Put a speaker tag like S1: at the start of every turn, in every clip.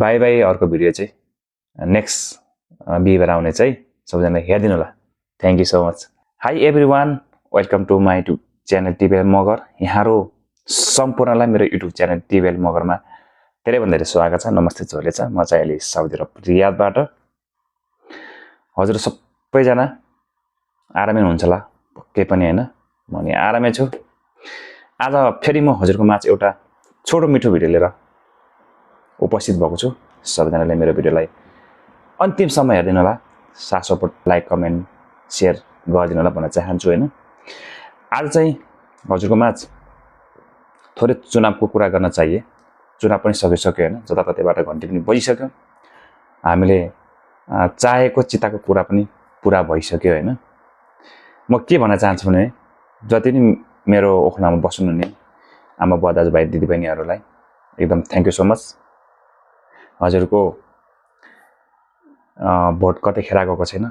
S1: By bye. अर्को video चाहिँ next बिहिबार आउने चाहिँ सबैजनाले हेरिदिनु होला। Thank you so much. Hi everyone, welcome to my YouTube channel TBL Magar. यहाँहरू सम्पूर्णलाई मेरो युट्युब च्यानल टिबिएल मगरमा धेरैभन्दा धेरै स्वागत छ। नमस्ते झोले छ। म चाहिँ अहिले साउदी अरब रियादबाट। हजुर सबैजना आरामै हुनुहुन्छ होला, केही पनि होइन, म नि आरामै छु। आज फेरि म हजुरको माझ एउटा छोटो मिठो भिडियो लिएर उपस्थित भएको छु। सबैजनाले मेरो भिडियोलाई अन्तिमसम्म हेरिदिनु होला। साथ सपोर्ट, लाइक, कमेन्ट, सेयर गरिदिनु होला भन्न चाहन्छु होइन। आज चाहिँ हजुरको माझ थोरै चुनावको कुरा गर्न चाहिए। चुनाव पनि सकिसक्यो होइन, जताततैबाट घन्टी पनि बजिसक्यो। हामीले चाहेको चिताको कुरा पनि पुरा भइसक्यो होइन। म के भन्न चाहन्छु भने, जति पनि मेरो ओखलामा बस्नुहुने आमा बुवा दाजुभाइ दिदीबहिनीहरूलाई एकदम थ्याङ्क यू सो मच। हजुरको भोट कतै खेर गएको छैन।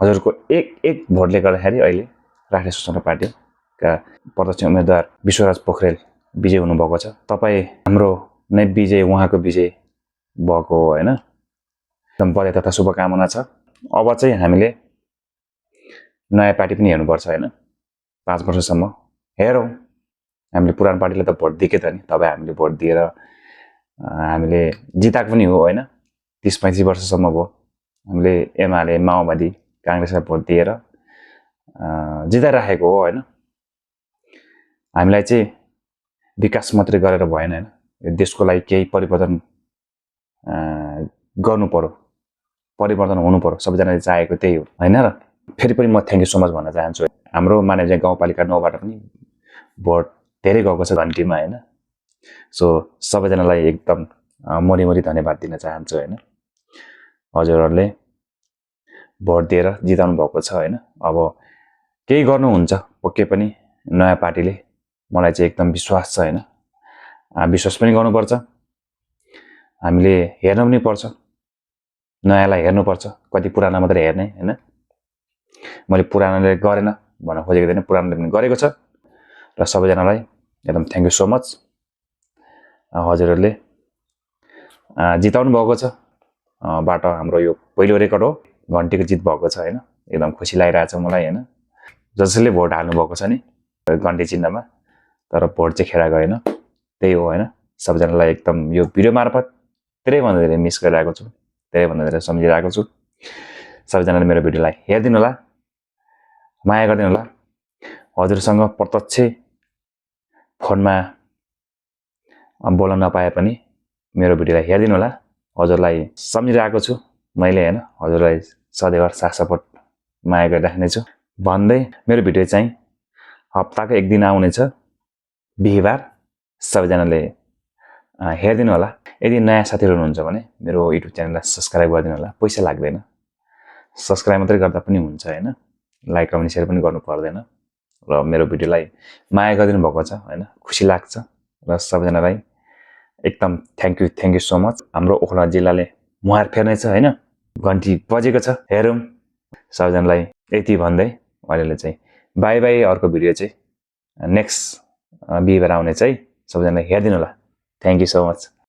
S1: हजुरको एक भोटले गर्दाखेरि अहिले राष्ट्रिय स्वतन्त्र पार्टीका प्रत्यक्ष उम्मेदवार विश्वराज पोखरेल विजय हुनुभएको छ। तपाईँ हाम्रो नै विजय, उहाँको विजय भएको हो होइन। एकदम बधाई तथा शुभकामना छ। अब चाहिँ हामीले नयाँ पार्टी पनि हेर्नुपर्छ होइन। 5 वर्षसम्म हेरौँ। हामीले पुरानो पार्टीलाई त भोट दिएकै त नि। तपाईँ हामीले भोट दिएर हामीले जिताएको पनि हो होइन। 30-35 वर्षसम्म भयो हामीले एमाले, माओवादी, काङ्ग्रेसलाई भोट दिएर जिताइराखेको हो होइन। हामीलाई चाहिँ विकास मात्रै गरेर भएन होइन। यो देशको लागि केही परिवर्तन गर्नु पर्यो, परिवर्तन हुनु पर्यो। सबैजनाले चाहेको त्यही हो होइन र। फेरि पनि म थ्याङ्क यू सो मच भन्न चाहन्छु। हाम्रो मानव गाउँपालिका 9बाट पनि भोट धेरै गएको छ घन्टीमा होइन। सो सबैजनालाई एकदम मरी धन्यवाद दिन चाहन्छु होइन। हजुरहरूले भोट दिएर जिताउनु भएको छ होइन। अब केही गर्नुहुन्छ पक्कै पनि नयाँ पार्टीले, मलाई चाहिँ एकदम विश्वास छ होइन। विश्वास पनि गर्नुपर्छ, हामीले हेर्न पनि पर्छ, नयाँलाई हेर्नुपर्छ, कति पुरानो मात्रै हेर्ने होइन। मैले पुरानोले गरेन भन्न खोजेको थिएन, पुरानोले पनि गरेको छ। र सबैजनालाई एकदम थ्याङ्क यू सो मच। हजुरहरूले जिताउनु भएको छ बाटो। हाम्रो यो पहिलो रेकर्ड हो, घन्टीको जित भएको छ होइन। एकदम खुसी लागिरहेछ मलाई होइन। जसले भोट हाल्नु भएको छ नि घन्टी चिन्हमा, तर भोट चाहिँ खेर गएन, त्यही हो होइन। सबैजनालाई एकदम यो भिडियो मार्फत धेरैभन्दा धेरै मिस गरिरहेको छु, धेरैभन्दा धेरै सम्झिरहेको छु। सबैजनाले मेरो भिडियोलाई हेरिदिनु होला, माया गरिदिनु होला। हजुरसँग प्रत्यक्ष फोनमा बोल्न नपाए पनि मेरो भिडियोलाई हेरिदिनु होला। हजुरलाई सम्झिरहेको छु मैले होइन। हजुरलाई सदैव साथ सपोर्ट माया गरिराख्नेछु भन्दै मेरो भिडियो चाहिँ हप्ताको एक दिन आउनेछ, बिहिबार। सबैजनाले हेरिदिनु होला। यदि नयाँ साथीहरू हुनुहुन्छ भने मेरो युट्युब च्यानललाई सब्सक्राइब गरिदिनु होला। पैसा लाग्दैन, सब्सक्राइब मात्रै गर्दा पनि हुन्छ होइन। लाइक, कमेन्ट, सेयर पनि गर्नु पर्दैन। र मेरो भिडियोलाई माया गरिदिनु भएको छ होइन, खुसी लाग्छ। र सबैजनालाई एकदम थ्याङ्क यू सो मच। हाम्रो ओखला जिल्लाले मुहार फेर्नेछ होइन, घन्टी बजेको छ, हेरौँ। सबैजनालाई यति भन्दै अहिले चाहिँ बाई बाई। अर्को भिडियो चाहिँ नेक्स्ट बिहिबार आउने चाहिँ सबैजनाले हेरिदिनु होला। Thank you so much.